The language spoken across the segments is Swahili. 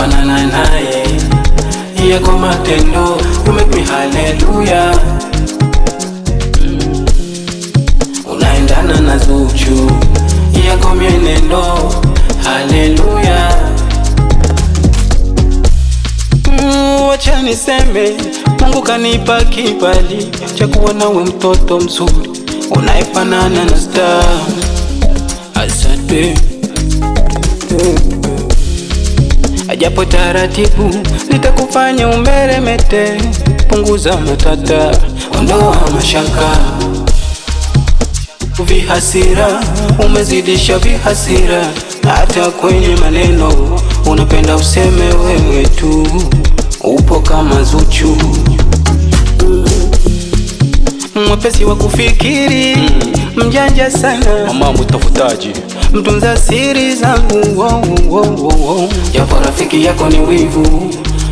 unafanana naye, yako matendo you make me hallelujah. Unaendana na Zuchu, yako mienendo hallelujah. Wacha niseme Mungu kanipa kibali cha kuwa nawe mtoto mzuri unayefanana na star. Asante. Ajapo taratibu nitakufanya umeremete, punguza matata, ondoa mashaka. Vihasira umezidisha vihasira, hata kwenye maneno unapenda useme wewe tu, upo kama Zuchu. Mwepesi wa kufikiri, mjanja sana, mama mtafutaji, mtunza siri zangu. Japo rafiki yako ni wivu,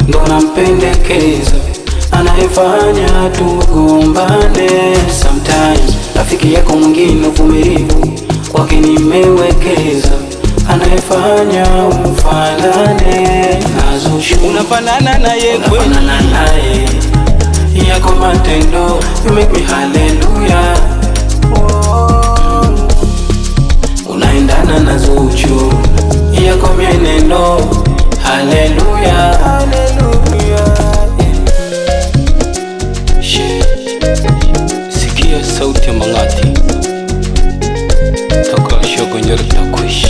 ndo nampendekeza, anayefanya tugombane. Sometimes rafiki yako mwingine uvumilivu kwake nimewekeza, anayefanya ufanane na Zuchu. unafanana naye kweli, unafanana naye, yako matendo you make me hallelujah. Unaendana na Zuchu, yako mienendo hallelujah. sikia sauti ya Mangati toka Shogo Nyerta kuishi.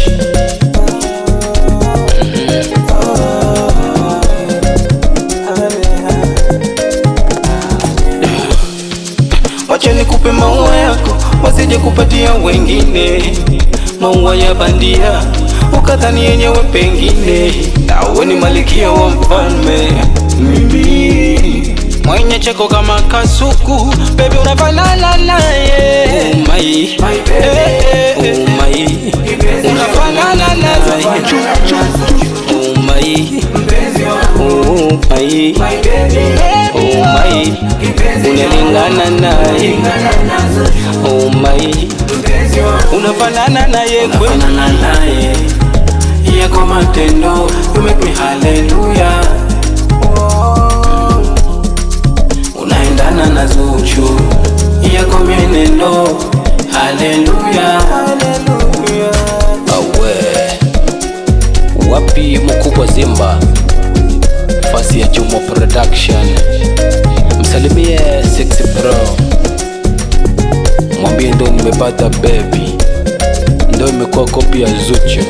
Wacha nikupe maua yako, wasije kupatia wengine, maua ya bandia ukadhani yenyewe pengine, nawe ni malikia wa mfalme. Mimi mwenye cheko kama kasuku, baby unafanana naye. Oh my, My baby, oh my, unafanana naye. oh my, Mpenzi wangu, oh my, my baby, oh my, unalingana naye. Oh my, mpenzi wangu, unafanana naye kweli, unafanana naye, yako matendo you make me hallelujah. Unaendana na Zuchu, yako mienendo hallelujah. awe wapi mkubwa Zimba, fasi ya Jumo Production, msalimie Sexy Pro, mwambie ndo nimepata baby, ndo imekuwa kopi ya Zuchu.